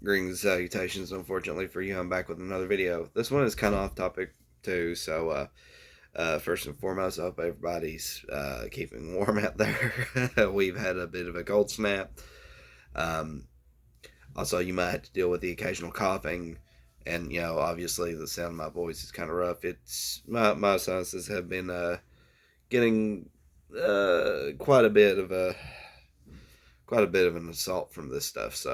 Greetings and salutations. Unfortunately for you, I'm back with another video. This one is kind of off topic too. First and foremost, I hope everybody's keeping warm out there. We've had a bit of a cold snap. Um, Also, you might have to deal with the occasional coughing, and obviously the sound of my voice is kind of rough. It's my sinuses have been getting quite a bit of an assault from this stuff.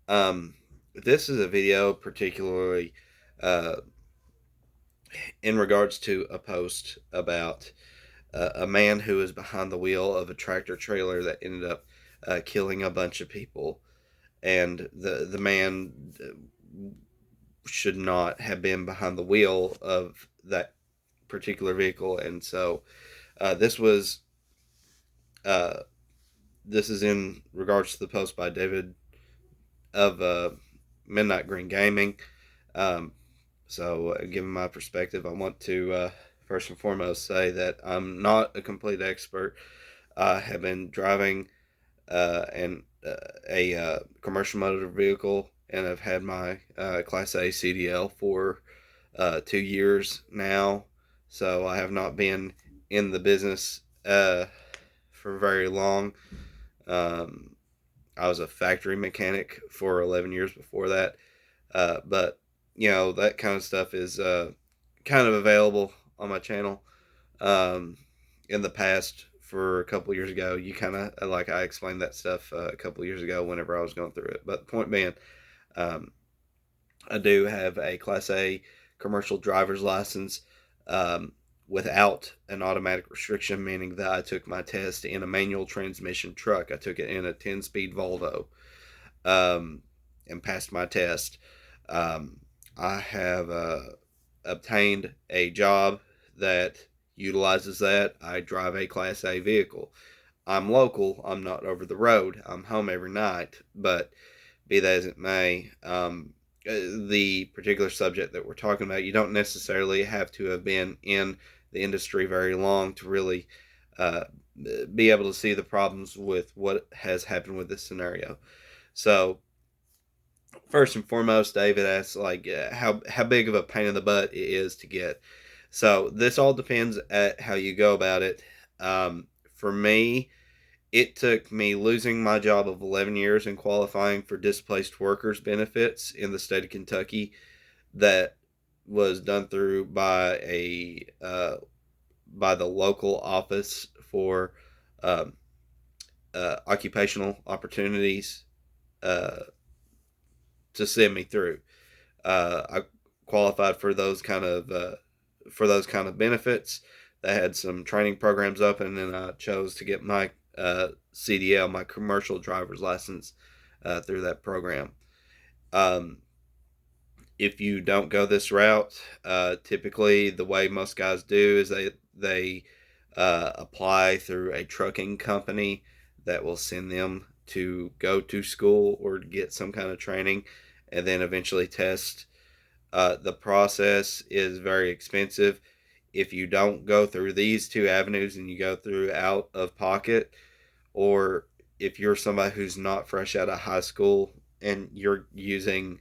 Um, this is a video particularly uh, in regards to a post about a man who was behind the wheel of a tractor trailer that ended up killing a bunch of people, and the man should not have been behind the wheel of that particular vehicle, and so this was uh, this is in regards to the post by David of Midnight Green Gaming. Um, given my perspective, I want to first and foremost say that I'm not a complete expert. I have been driving a commercial motor vehicle, and I've had my Class A CDL for 2 years now. So I have not been in the business for very long. Um, I was a factory mechanic for 11 years before that. But that kind of stuff is kind of available on my channel. Um, in the past, for a couple years ago, you kind of like I explained that stuff a couple years ago whenever I was going through it. But the point being, um, I do have a Class A commercial driver's license um, without an automatic restriction, meaning that I took my test in a manual transmission truck. I took it in a 10-speed Volvo um, and passed my test. Um, I have obtained a job that utilizes that. I drive a Class A vehicle. I'm local. I'm not over the road. I'm home every night. But be that as it may, the particular subject that we're talking about, you don't necessarily have to have been in the industry very long to really uh, be able to see the problems with what has happened with this scenario. So, first and foremost, David asks how big of a pain in the butt it is to get. So this all depends at how you go about it. For me, it took me losing my job of 11 years and qualifying for displaced workers benefits in the state of Kentucky. That was done through by the local office for um, occupational opportunities uh, to send me through. I qualified for those kind of benefits. They had some training programs up, and then I chose to get my CDL, my commercial driver's license, through that program. Um, if you don't go this route, typically the way most guys do is they apply through a trucking company that will send them to go to school or to get some kind of training, and then eventually test. The process is very expensive. If you don't go through these two avenues and you go through out of pocket, or if you're somebody who's not fresh out of high school and you're using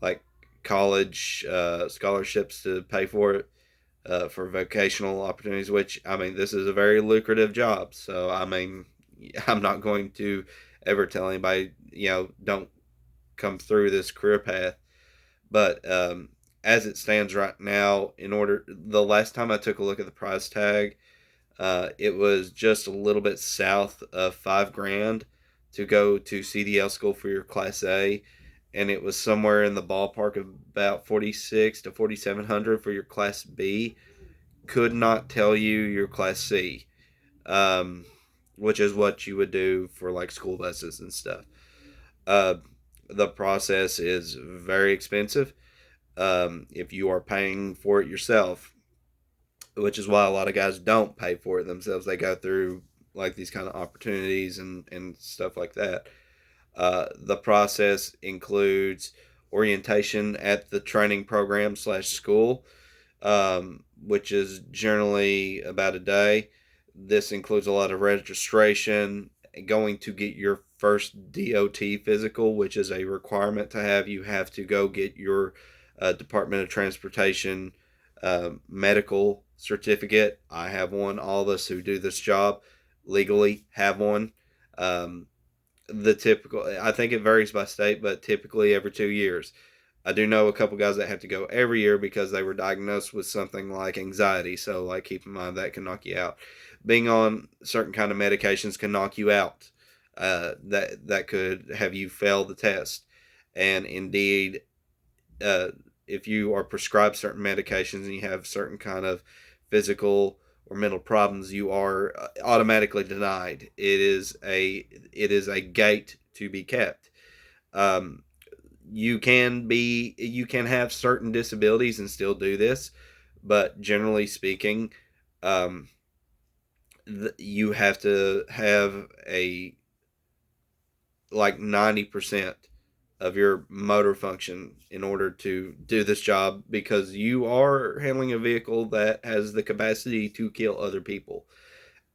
like college scholarships to pay for it for vocational opportunities, which I mean, this is a very lucrative job. So, I mean, I'm not going to ever tell anybody, don't come through this career path. But as it stands right now, the last time I took a look at the price tag, it was just a little bit south of 5 grand to go to CDL school for your Class A, and it was somewhere in the ballpark of about 46 to 4,700 for your Class B. Could not tell you your Class C, um, which is what you would do for like school buses and stuff. Uh, the process is very expensive if you are paying for it yourself, which is why a lot of guys don't pay for it themselves. They go through like these kind of opportunities and stuff like that. The process includes orientation at the training program slash school, which is generally about a day. This includes a lot of registration, going to get your first DOT physical, which is a requirement to have. You have to go get your Department of Transportation medical certificate. I have one. All of us who do this job legally have one. Um, the typical, I think it varies by state, but typically every 2 years. I do know a couple guys that have to go every year because they were diagnosed with something like anxiety. So, like, keep in mind that can knock you out. Being on certain kind of medications can knock you out. That could have you fail the test. And indeed, uh, if you are prescribed certain medications and you have certain kind of physical or mental problems, you are automatically denied. It is a gate to be kept. Um, you can have certain disabilities and still do this, but generally speaking, um, you have to have a like 90% of your motor function in order to do this job, because you are handling a vehicle that has the capacity to kill other people,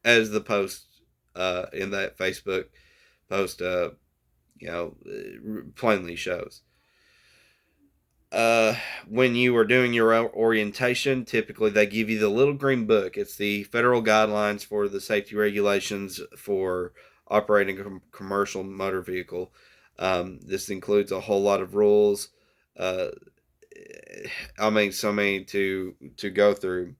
as the post in that Facebook post plainly shows. uh, when you are doing your orientation, typically they give you the little green book. It's the federal guidelines for the safety regulations for operating a commercial motor vehicle. This includes a whole lot of rules. Uh, I mean, so many to go through.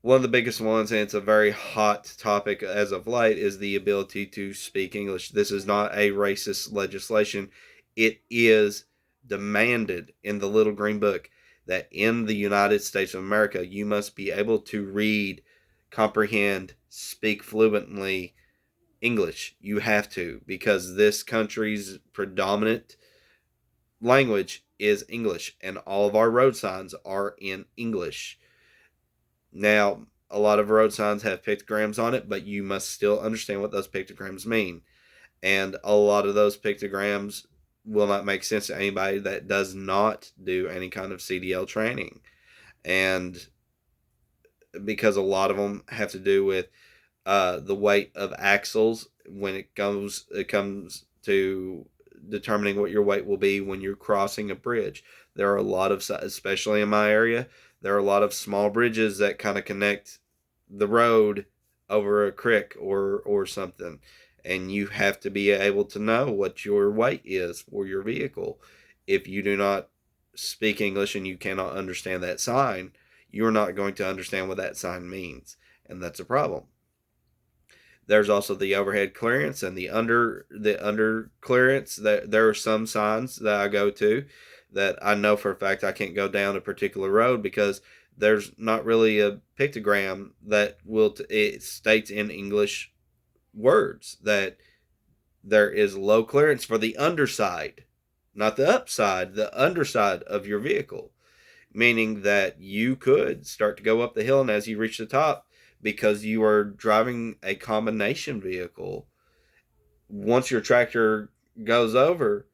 One of the biggest ones, and it's a very hot topic as of late, is the ability to speak English. This is not a racist legislation. It is demanded in the Little Green Book that in the United States of America, you must be able to read, comprehend, speak fluently English. You have to, because this country's predominant language is English, and all of our road signs are in English. Now, a lot of road signs have pictograms on it, but you must still understand what those pictograms mean. And a lot of those pictograms will not make sense to anybody that does not do any kind of CDL training. And because a lot of them have to do with the weight of axles when it comes to determining what your weight will be when you're crossing a bridge. There are a lot of, especially in my area, there are a lot of small bridges that kind of connect the road over a creek or something, and you have to be able to know what your weight is for your vehicle. If you do not speak English and you cannot understand that sign, you're not going to understand what that sign means, and that's a problem. There's also the overhead clearance and the under clearance. There are some signs that I go to that I know for a fact I can't go down a particular road because there's not really a pictogram that it states in English words that there is low clearance for the underside, not the upside, the underside of your vehicle, meaning that you could start to go up the hill, and as you reach the top, because you are driving a combination vehicle, once your tractor goes over,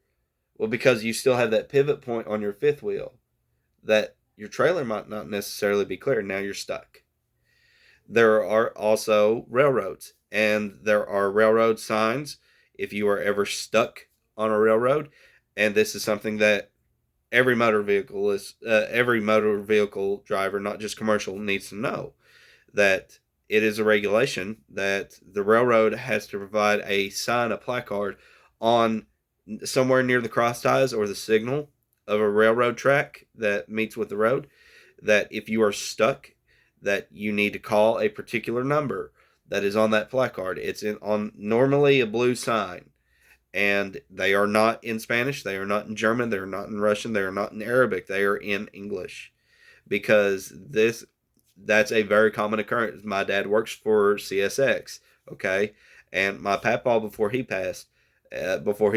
well, because you still have that pivot point on your fifth wheel, that your trailer might not necessarily be clear. Now you're stuck. There are also railroads, and there are railroad signs if you are ever stuck on a railroad. And this is something that every motor vehicle driver, not just commercial, needs to know, that it is a regulation that the railroad has to provide a placard on somewhere near the cross ties or the signal of a railroad track that meets with the road, that if you are stuck, that you need to call a particular number that is on that placard. It's on normally a blue sign, and they are not in Spanish, they are not in German, they are not in Russian, they are not in Arabic, they are in English, because that's a very common occurrence. My dad works for CSX, okay, and my papaw before he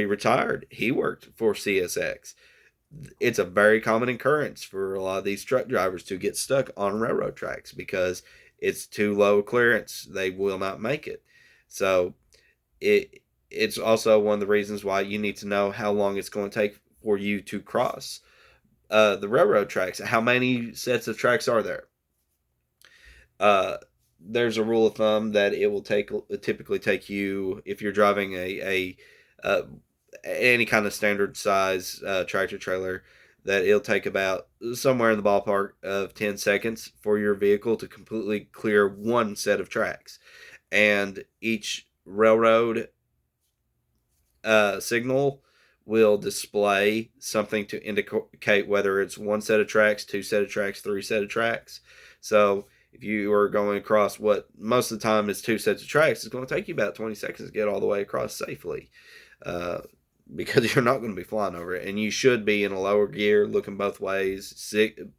retired, he worked for CSX. It's a very common occurrence for a lot of these truck drivers to get stuck on railroad tracks because it's too low clearance. They will not make it. So it's also one of the reasons why you need to know how long it's going to take for you to cross the railroad tracks. How many sets of tracks are there? Uh, there's a rule of thumb that it will typically take you, if you're driving uh, any kind of standard size tractor trailer, that it'll take about somewhere in the ballpark of 10 seconds for your vehicle to completely clear one set of tracks. And each railroad signal will display something to indicate whether it's one set of tracks, two set of tracks, three set of tracks. So if you are going across what most of the time is two sets of tracks, it's going to take you about 20 seconds to get all the way across safely. Uh, because you're not going to be flying over it, and you should be in a lower gear, looking both ways.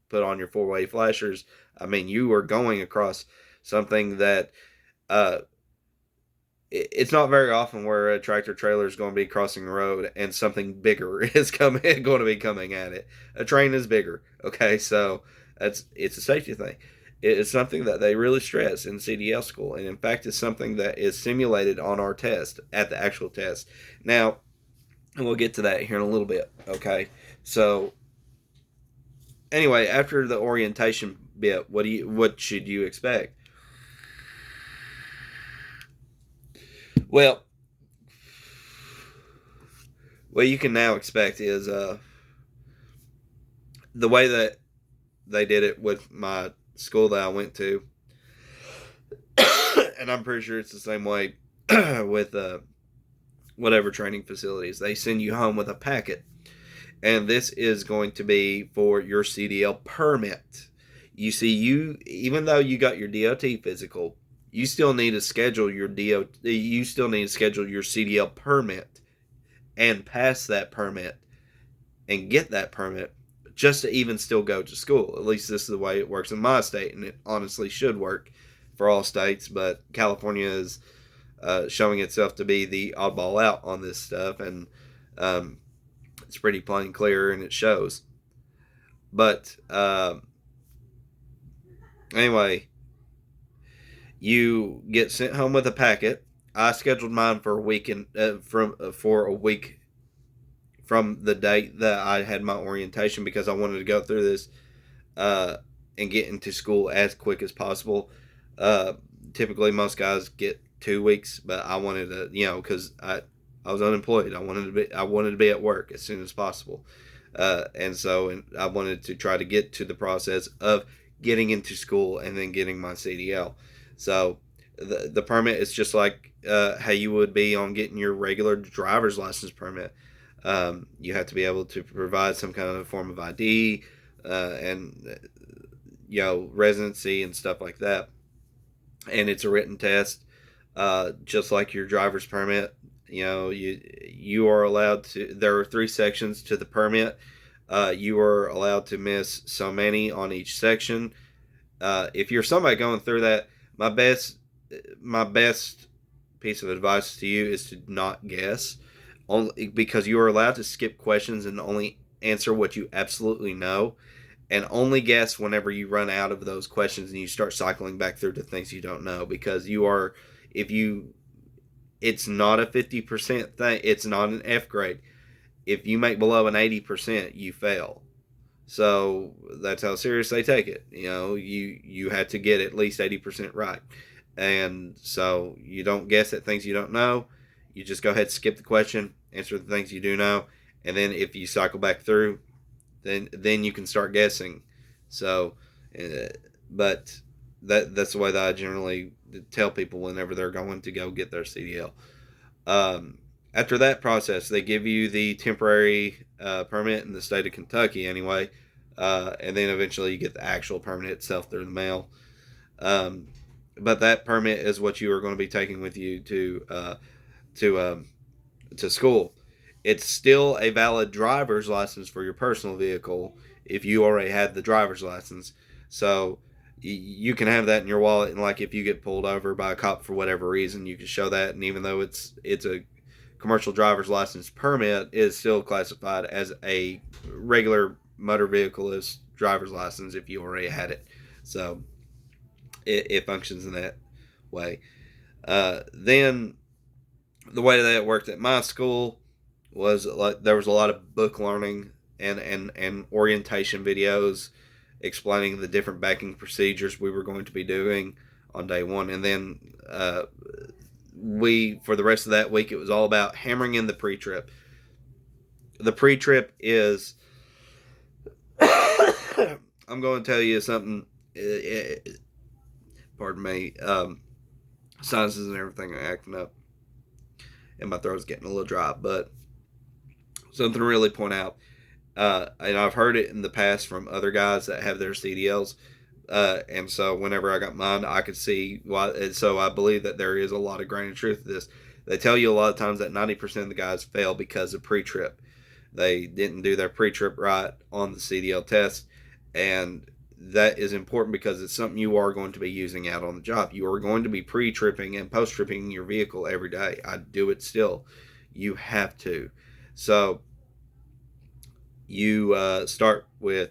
Put on your four-way flashers. I mean, you are going across something that uh, it's not very often where a tractor trailer is going to be crossing the road and something bigger is going to be coming at it. A train is bigger, okay? So it's a safety thing. It's something that they really stress in CDL school, and in fact, it's something that is simulated on our test at the actual test. Now, and we'll get to that here in a little bit, okay? So anyway, after the orientation bit, what should you expect? Well, what you can now expect is the way that they did it with my school that I went to, and I'm pretty sure it's the same way with whatever training facilities. They send you home with a packet, and this is going to be for your CDL permit. You see, you even though you got your DOT physical, you still need to schedule your DOT. You still need to schedule your CDL permit and pass that permit and get that permit just to even still go to school. At least this is the way it works in my state, and it honestly should work for all states. But California is showing itself to be the oddball out on this stuff, and it's pretty plain clear, and it shows. But anyway, you get sent home with a packet. I scheduled mine for a week for a week from the date that I had my orientation, because I wanted to go through this uh, and get into school as quick as possible. Uh, Typically, most guys get 2 weeks, but I wanted to, because I was unemployed. I wanted to be at work as soon as possible, and I wanted to try to get to the process of getting into school and then getting my CDL. So the permit is just like how you would be on getting your regular driver's license permit. You have to be able to provide some kind of form of ID and residency and stuff like that. And it's a written test, just like your driver's permit. You are allowed to. There are 3 sections to the permit. You are allowed to miss so many on each section. If you're somebody going through that, my best piece of advice to you is to not guess, only because you are allowed to skip questions and only answer what you absolutely know, and only guess whenever you run out of those questions and you start cycling back through to things you don't know, because you are if you it's not a 50% thing. It's not an F grade. If you make below an 80%, you fail. So that's how serious they take it. You had to get at least 80% right. And so you don't guess at things you don't know. You just go ahead and skip the question, answer the things you do know, and then if you cycle back through, then you can start guessing. So, uh, but that's the way that I generally tell people whenever they're going to go get their CDL. After that process, they give you the temporary permit in the state of Kentucky, anyway, and then eventually you get the actual permit itself through the mail. Um, but that permit is what you are going to be taking with you to to school. It's still a valid driver's license for your personal vehicle if you already had the driver's license. So you can have that in your wallet, and like if you get pulled over by a cop for whatever reason, you can show that. And even though it's a commercial driver's license permit, is still classified as a regular motor vehicleist driver's license if you already had it. So it functions in that way. Then the way that it worked at my school was like there was a lot of book learning and orientation videos explaining the different banking procedures we were going to be doing on day one, and then we for the rest of that week, it was all about hammering in the pre-trip. The pre-trip is I'm going to tell you something. Pardon me. Sinuses and everything are acting up, and my throat's getting a little dry. But something to really point out, and I've heard it in the past from other guys that have their CDLs. And so whenever I got mine, I could see why. And so I believe that there is a lot of grain of truth to this. They tell you a lot of times that 90% of the guys fail because of pre-trip. They didn't do their pre-trip right on the CDL test, and that is important because it's something you are going to be using out on the job. You are going to be pre-tripping and post-tripping your vehicle every day. I do it still. You have to. So you start with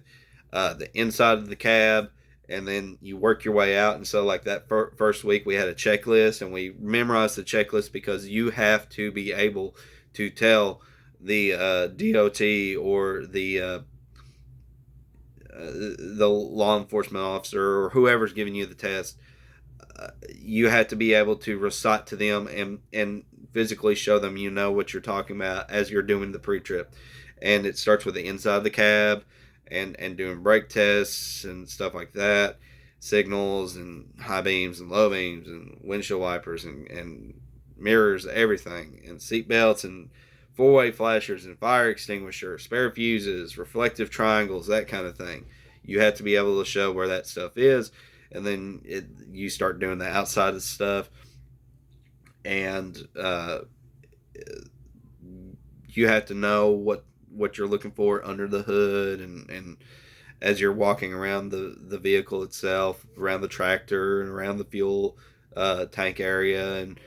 the inside of the cab, and then you work your way out. And so, like that first week, we had a checklist, and we memorized the checklist because you have to be able to tell the DOT or the law enforcement officer or whoever's giving you the test. You have to be able to recite to them and physically show them you know what you're talking about as you're doing the pre-trip. And it starts with the inside of the cab and doing brake tests and stuff like that, signals and high beams and low beams and windshield wipers and mirrors, everything, and seat belts and four-way flashers and fire extinguishers, spare fuses, reflective triangles, that kind of thing. You have to be able to show where that stuff is, and then you start doing the outside of stuff, and you have to know what you're looking for under the hood, and as you're walking around the vehicle itself, around the tractor and around the fuel tank area, and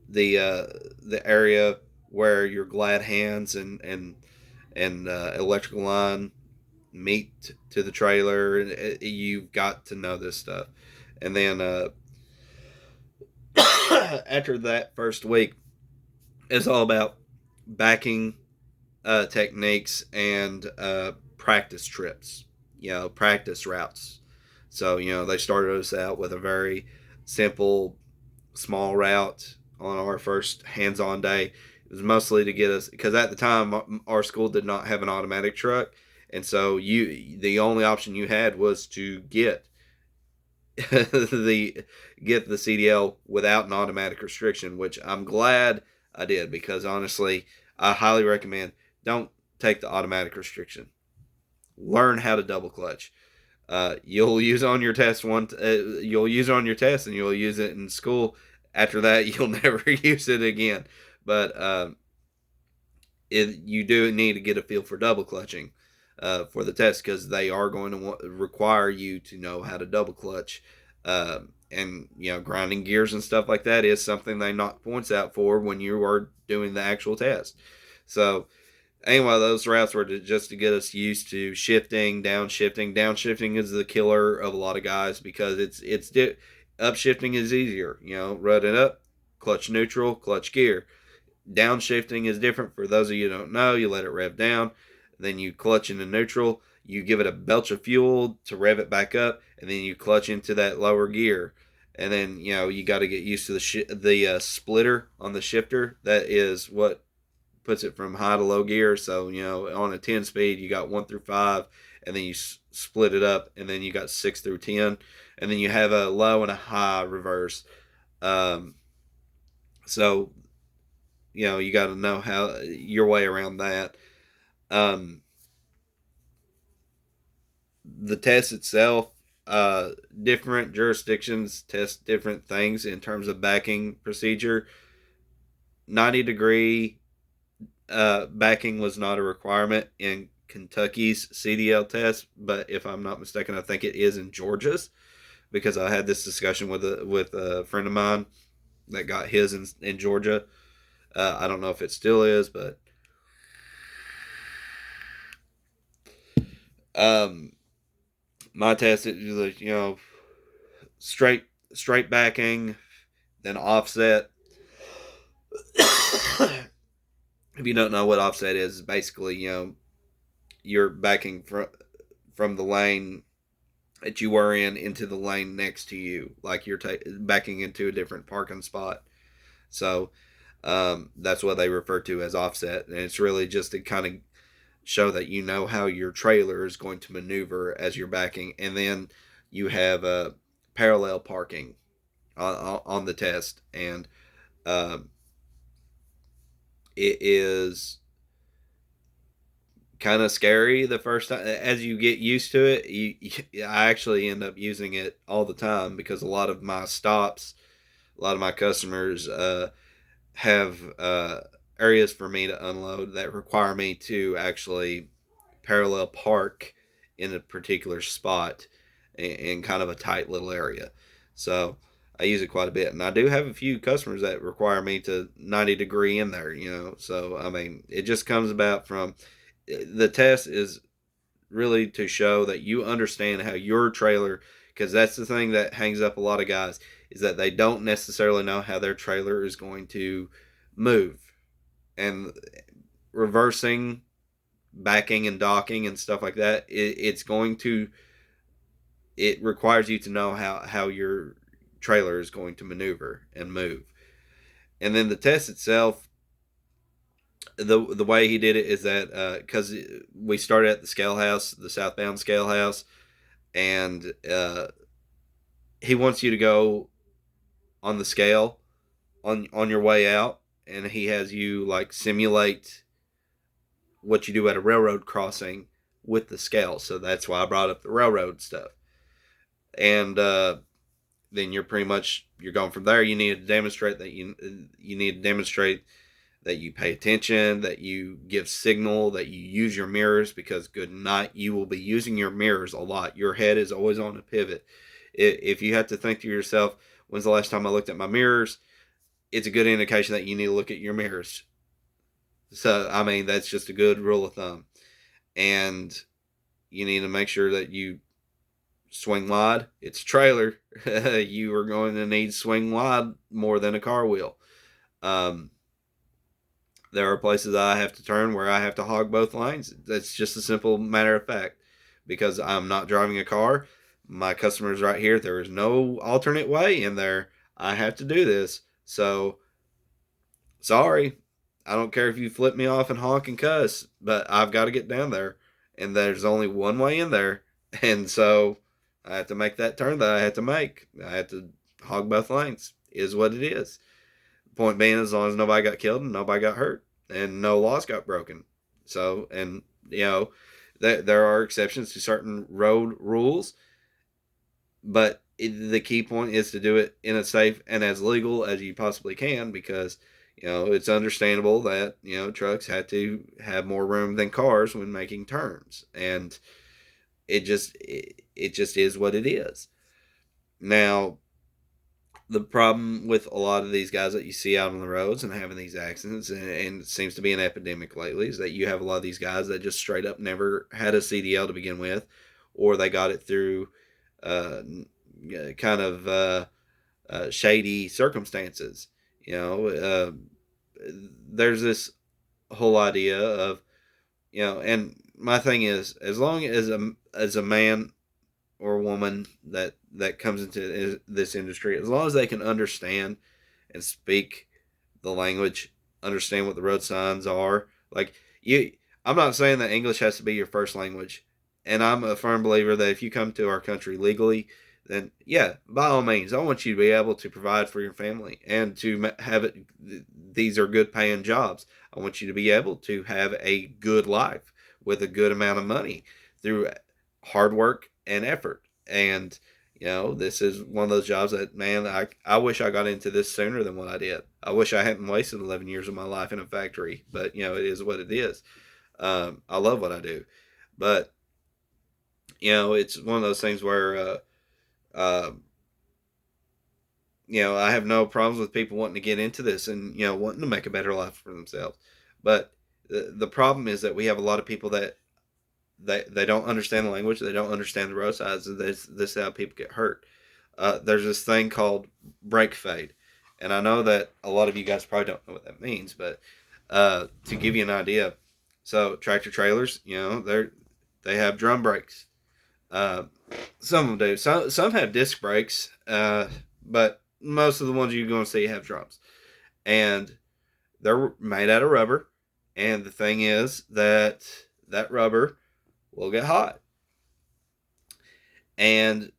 the area where your glad hands and electrical line meet to the trailer. You've got to know this stuff. And then after that first week, it's all about backing techniques and practice trips, practice routes. So, they started us out with a very simple, small route on our first hands on day. It was mostly to get us, because at the time, our school did not have an automatic truck. And so the only option you had was to get the CDL without an automatic restriction, which I'm glad I did, because honestly, I highly recommend don't take the automatic restriction. Learn how to double clutch. You'll use it on your test you'll use it on your test, and you'll use it in school. After that, you'll never use it again. But you do need to get a feel for double clutching for the test, because they are going to require you to know how to double clutch. And grinding gears and stuff like that is something they knock points out for when you are doing the actual test. So anyway, those routes were just to get us used to shifting, downshifting. Downshifting is the killer of a lot of guys, because upshifting is easier. Run it up, clutch neutral, clutch gear. Downshifting is different. For those of you who don't know, you let it rev down, then you clutch into neutral, you give it a belch of fuel to rev it back up, and then you clutch into that lower gear. And then you got to get used to the splitter on the shifter. That is what puts it from high to low gear. So on a 10 speed, you got 1 through 5, and then you split it up, and then you got 6 through 10, and then you have a low and a high reverse. So you got to know how your way around that. The test itself, different jurisdictions test different things in terms of backing procedure. 90-degree backing was not a requirement in Kentucky's CDL test, but if I'm not mistaken, I think it is in Georgia's, because I had this discussion with a friend of mine that got his in Georgia. I don't know if it still is, but my test is straight backing, then offset. If you don't know what offset is, basically you're backing from the lane that you were in into the lane next to you, like you're backing into a different parking spot. So that's what they refer to as offset, and it's really just to kind of show that you know how your trailer is going to maneuver as you're backing, and then you have parallel parking on the test, and um, it is kind of scary the first time. As you get used to it, I actually end up using it all the time because a lot of my stops, a lot of my customers have areas for me to unload that require me to actually parallel park in a particular spot in kind of a tight little area. So I use it quite a bit, and I do have a few customers that require me to 90-degree in there. So I mean, it just comes about from the test is really to show that you understand how your trailer, because that's the thing that hangs up a lot of guys, is that they don't necessarily know how their trailer is going to move, and reversing, backing and docking and stuff like that, it's going to, it requires you to know how your trailer is going to maneuver and move. And then the test itself, the way he did it is that because we started at the scale house, the southbound scale house, and he wants you to go on the scale on your way out, and he has you like simulate what you do at a railroad crossing with the scale. So that's why I brought up the railroad stuff. And then you're pretty much, you're going from there. You need to demonstrate that you need to demonstrate that you pay attention, that you give signal, that you use your mirrors, because good night, you will be using your mirrors a lot. Your head is always on a pivot. If you have to think to yourself, when's the last time I looked at my mirrors? It's a good indication that you need to look at your mirrors. So, I mean, that's just a good rule of thumb. And you need to make sure that you swing wide. It's a trailer. You are going to need swing wide more than a car wheel. Um, there are places I have to turn where I have to hog both lanes. That's just a simple matter of fact, because I'm not driving a car. My customer's right here. There is no alternate way in there. I have to do this. So sorry. I don't care if you flip me off and honk and cuss, but I've got to get down there. And there's only one way in there. And so I have to make that turn that I have to make. I have to hog both lanes, is what it is. Point being, as long as nobody got killed and nobody got hurt and no laws got broken. So, and, there are exceptions to certain road rules, but the key point is to do it in a safe and as legal as you possibly can, because it's understandable that trucks had to have more room than cars when making turns, and it just is what it is. Now, the problem with a lot of these guys that you see out on the roads and having these accidents, and it seems to be an epidemic lately, is that you have a lot of these guys that just straight up never had a CDL to begin with, or they got it through uh, kind of shady circumstances. There's this whole idea of, and my thing is, as long as a man or woman that comes into this industry, as long as they can understand and speak the language, understand what the road signs are, like you. I'm not saying that English has to be your first language, and I'm a firm believer that if you come to our country legally, then yeah, by all means, I want you to be able to provide for your family and to have it. These are good paying jobs. I want you to be able to have a good life with a good amount of money through hard work and effort. And this is one of those jobs that, man, I wish I got into this sooner than what I did. I wish I hadn't wasted 11 years of my life in a factory, but it is what it is. I love what I do, but it's one of those things where uh, I have no problems with people wanting to get into this and wanting to make a better life for themselves. But the problem is that we have a lot of people that they don't understand the language, they don't understand the road signs, and this is how people get hurt. There's this thing called brake fade, and I know that a lot of you guys probably don't know what that means, but to give you an idea, so tractor trailers, they have drum brakes. Uh, some of them do. Some have disc brakes, but most of the ones you're going to see have drums. and they're made out of rubber. And the thing is that rubber will get hot, and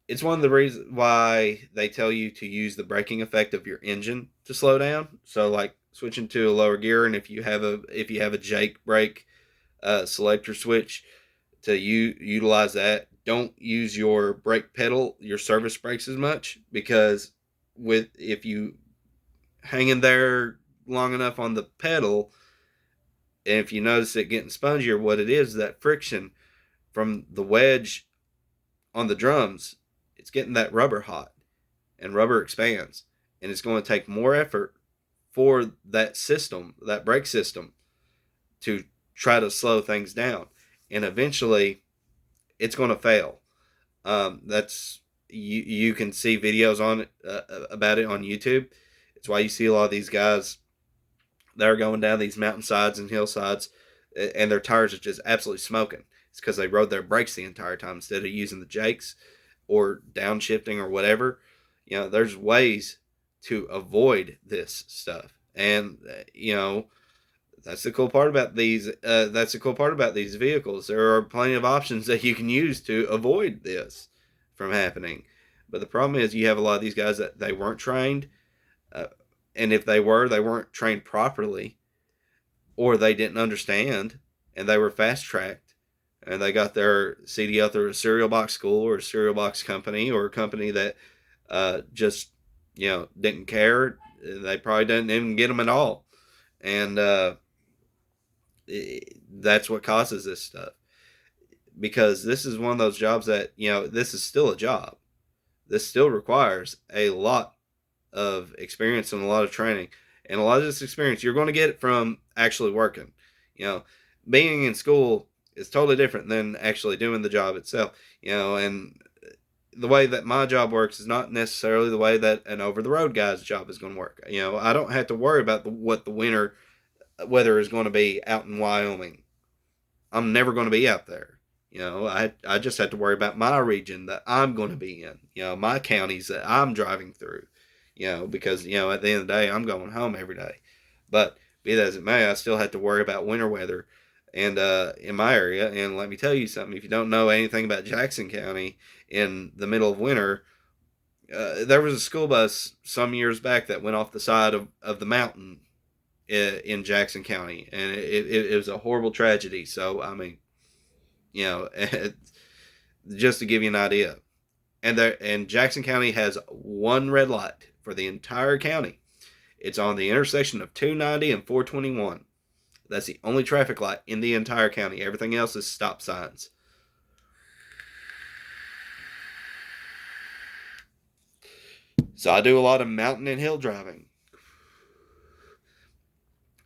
it's one of the reasons why they tell you to use the braking effect of your engine to slow down. So like switching to a lower gear, and if you have a Jake brake selector switch, to utilize that. Don't use your brake pedal, your service brakes as much, because with if you hang in there long enough on the pedal, and if you notice it getting spongier, what it is that friction from the wedge on the drums, it's getting that rubber hot, and rubber expands, and it's going to take more effort for that system, that brake system, to try to slow things down, and eventually it's going to fail. That's you can see videos on it about it on YouTube. It's why you see a lot of these guys that are going down these mountainsides and hillsides, and their tires are just absolutely smoking. It's because they rode their brakes the entire time instead of using the jakes or downshifting or whatever. There's ways to avoid this stuff, and that's the cool part about these. That's the cool part about these vehicles. There are plenty of options that you can use to avoid this from happening. But the problem is, you have a lot of these guys that they weren't trained, uh, and if they were, they weren't trained properly, or they didn't understand, and they were fast tracked, and they got their CDL through a cereal box school or a cereal box company or a company that just didn't care. They probably didn't even get them at all, and that's what causes this stuff, because this is one of those jobs that this is still a job. This still requires a lot of experience and a lot of training, and a lot of this experience you're going to get it from actually working. you know Being in school is totally different than actually doing the job itself. And the way that my job works is not necessarily the way that an over the road guy's job is going to work. I don't have to worry about what the winter weather is going to be out in Wyoming. I'm never going to be out there. I just have to worry about my region that I'm going to be in. My counties that I'm driving through. Because at the end of the day, I'm going home every day. But be that as it may, I still have to worry about winter weather, and in my area. And let me tell you something: if you don't know anything about Jackson County, in the middle of winter, there was a school bus some years back that went off the side of the mountain in Jackson County, and it was a horrible tragedy. So I mean, just to give you an idea, and Jackson County has one red light for the entire county. It's on the intersection of 290 and 421. That's the only traffic light in the entire county. Everything else is stop signs. So I do a lot of mountain and hill driving.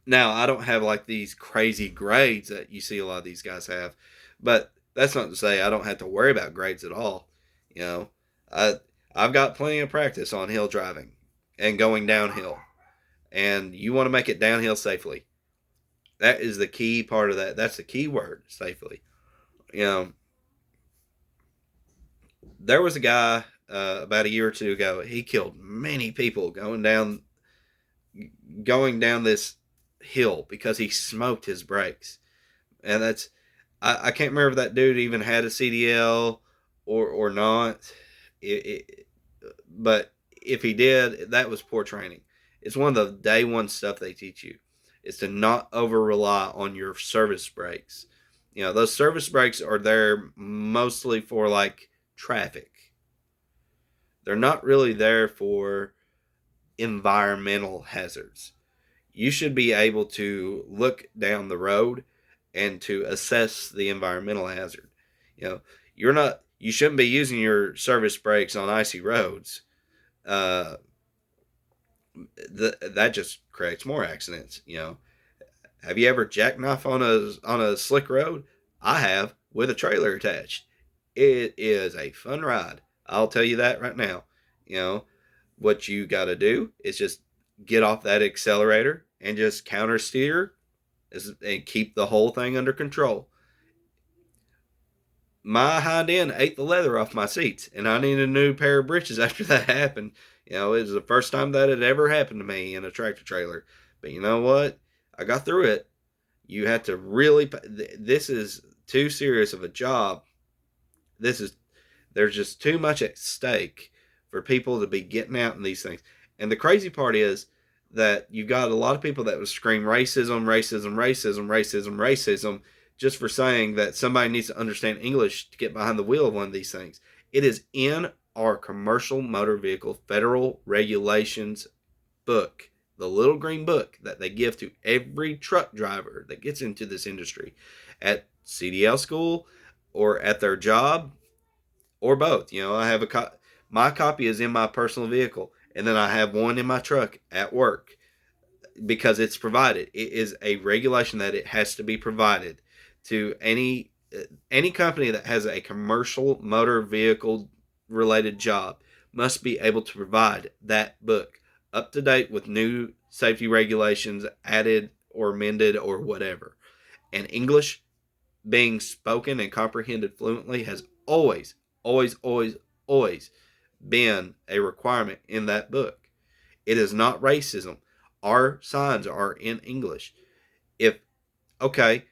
Now, I don't have like these crazy grades that you see a lot of these guys have, but that's not to say I don't have to worry about grades at all. You know, I I've got plenty of practice on hill driving and going downhill, and you want to make it downhill safely. That is the key part of that. That's the key word, safely. You know, there was a guy about a year or two ago. He killed many people going down this hill because he smoked his brakes. And I can't remember if that dude even had a CDL or not. It, but if he did, that was poor training. It's one of the day one stuff they teach you, is to not over rely on your service brakes. Those service brakes are there mostly for like traffic. They're not really there for environmental hazards. You should be able to look down the road and to assess the environmental hazard. You know, you shouldn't be using your service brakes on icy roads. Uh, that just creates more accidents. Have you ever jackknife on a slick road? I have, with a trailer attached. It is a fun ride. I'll tell you that right now. You know what you got to do is just get off that accelerator and just counter steer and keep the whole thing under control. My hind end ate the leather off my seats, and I needed a new pair of britches after that happened. You know, it was the first time that had ever happened to me in a tractor trailer. But you know what? I got through it. You had to really. This is too serious of a job. This is There's just too much at stake for people to be getting out in these things. And the crazy part is that you've got a lot of people that would scream racism, racism, racism, racism, racism, just for saying that somebody needs to understand English to get behind the wheel of one of these things. It is in our commercial motor vehicle federal regulations book, the little green book that they give to every truck driver that gets into this industry at CDL school or at their job or both. You know, I have my copy is in my personal vehicle, and then I have one in my truck at work because it's provided. It is a regulation that it has to be provided to any company that has a commercial motor vehicle related job must be able to provide that book up to date with new safety regulations added or amended or whatever. And English being spoken and comprehended fluently has always, always, always, always been a requirement in that book. It is not racism. Our signs are in English. If, okay,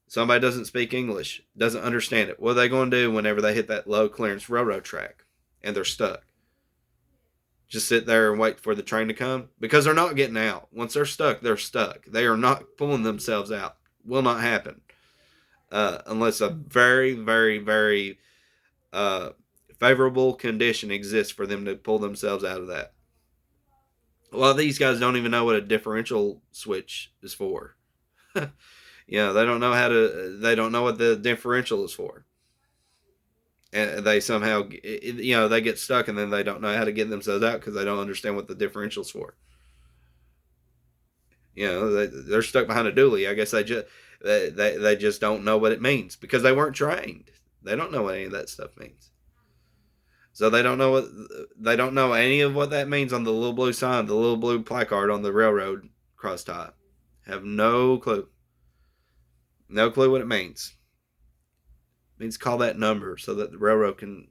somebody doesn't speak English, doesn't understand it, what are they going to do whenever they hit that low clearance railroad track and they're stuck? Just sit there and wait for the train to come? Because they're not getting out. Once they're stuck, they're stuck. They are not pulling themselves out. Will not happen. Unless a very, very, very uh, favorable condition exists for them to pull themselves out of that. A lot of these guys don't even know what a differential switch is for. They don't know they don't know what the differential is for. And they somehow, they get stuck and then they don't know how to get themselves out because they don't understand what the differential is for. They're stuck behind a dually. I guess they just don't know what it means because they weren't trained. They don't know what any of that stuff means. So they don't know any of what that means on the little blue sign, the little blue placard on the railroad cross tie. Have no clue. No clue what it means. It means call that number so that the railroad can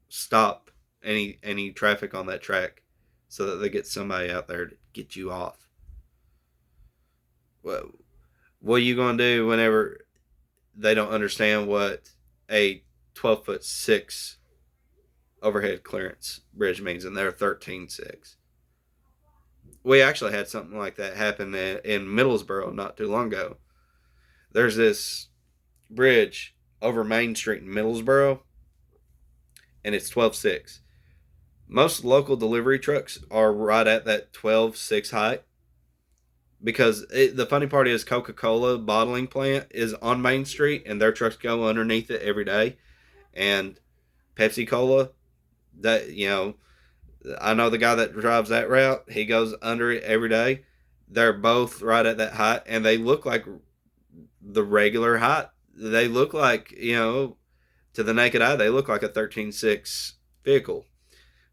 stop any traffic on that track so that they get somebody out there to get you off. What are you going to do whenever they don't understand what a 12'6" overhead clearance bridge means and they're 13'6"? We actually had something like that happen in Middlesboro not too long ago. There's this bridge over Main Street in Middlesboro, and it's 12'6". Most local delivery trucks are right at that 12'6" height because the funny part is Coca-Cola bottling plant is on Main Street, and their trucks go underneath it every day. And Pepsi Cola, I know the guy that drives that route. He goes under it every day. They're both right at that height, and they look like the regular height. They look like, to the naked eye, they look like a 13'6" vehicle,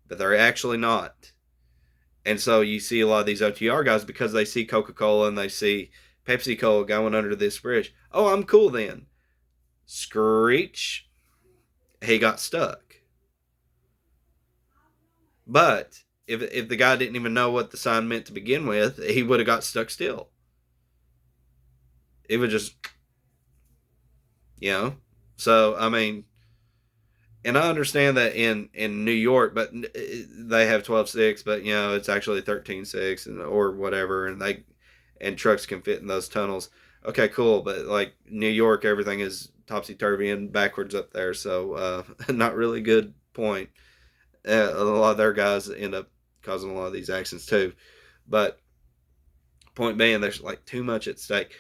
but they're actually not. And so you see a lot of these OTR guys because they see Coca-Cola and they see Pepsi Cola going under this bridge. Oh, I'm cool then. Screech. He got stuck. But if the guy didn't even know what the sign meant to begin with, he would have got stuck still. It would just, So, I mean, and I understand that in New York, but they have 12'6", but it's actually 13'6" or whatever, and trucks can fit in those tunnels. Okay, cool, but like New York, everything is topsy turvy and backwards up there, so not really good point. A lot of their guys end up causing a lot of these accidents too, but point being, there's like too much at stake,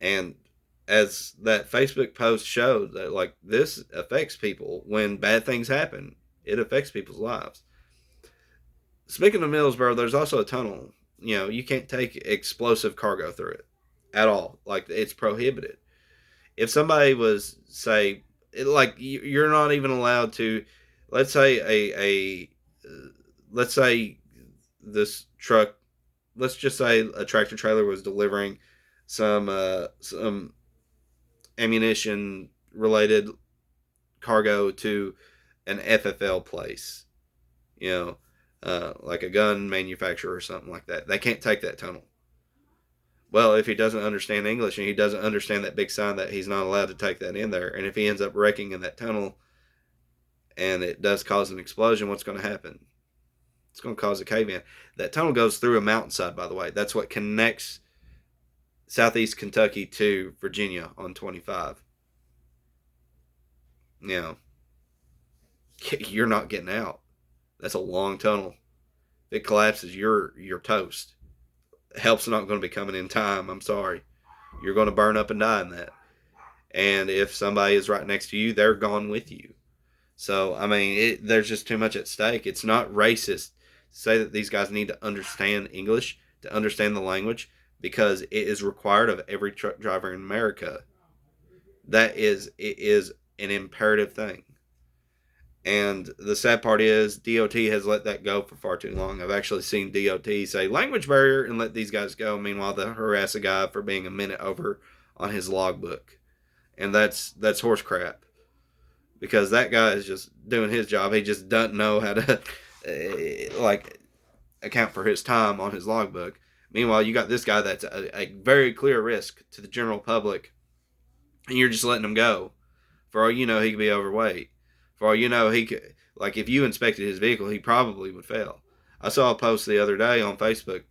and as that Facebook post showed, that like this affects people when bad things happen. It affects people's lives. Speaking of Middlesboro, there's also a tunnel. You can't take explosive cargo through it at all. Like it's prohibited. If somebody was like you're not even allowed to. Let's say let's say this truck. Let's just say a tractor trailer was delivering some ammunition related cargo to an FFL place. like a gun manufacturer or something like that. They can't take that tunnel. Well, if he doesn't understand English and he doesn't understand that big sign that he's not allowed to take that in there, and if he ends up wrecking in that tunnel and it does cause an explosion, what's going to happen? It's going to cause a cave in. That tunnel goes through a mountainside, by the way. That's what connects southeast Kentucky to Virginia on 25. Now, you're not getting out. That's a long tunnel. If it collapses, you're toast. Help's not going to be coming in time. I'm sorry. You're going to burn up and die in that. And if somebody is right next to you, they're gone with you. So, I mean, there's just too much at stake. It's not racist to say that these guys need to understand English, to understand the language, because it is required of every truck driver in America. It is an imperative thing. And the sad part is DOT has let that go for far too long. I've actually seen DOT say language barrier and let these guys go. Meanwhile, they harass a guy for being a minute over on his logbook. And that's horse crap. Because that guy is just doing his job. He just doesn't know how to like account for his time on his logbook. Meanwhile, you got this guy that's a very clear risk to the general public, and you're just letting him go. For all you know, he could be overweight. For all you know, he could, like, if you inspected his vehicle, he probably would fail. I saw a post the other day on Facebook.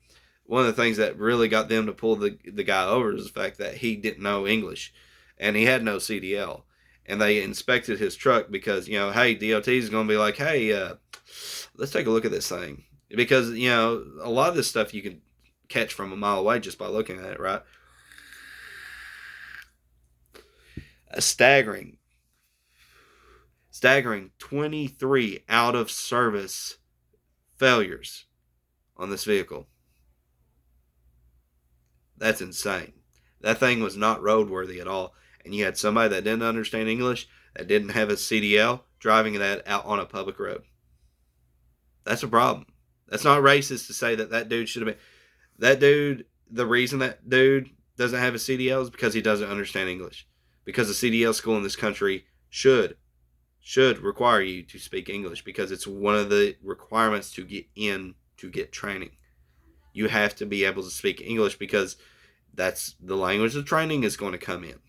One of the things that really got them to pull the guy over is the fact that he didn't know English, and he had no CDL. And they inspected his truck because, hey, DOT is going to be like, hey, let's take a look at this thing. Because, a lot of this stuff you can catch from a mile away just by looking at it, right? A staggering 23 out of service failures on this vehicle. That's insane. That thing was not roadworthy at all. And you had somebody that didn't understand English, that didn't have a CDL, driving that out on a public road. That's a problem. That's not racist to say that dude should have been. That dude, the reason that dude doesn't have a CDL is because he doesn't understand English. Because the CDL school in this country should require you to speak English, because it's one of the requirements to get training. You have to be able to speak English because that's the language of training is going to come in.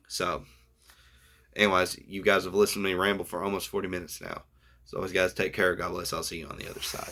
So, anyways, you guys have listened to me ramble for almost 40 minutes now. So, always, guys, take care. God bless. I'll see you on the other side.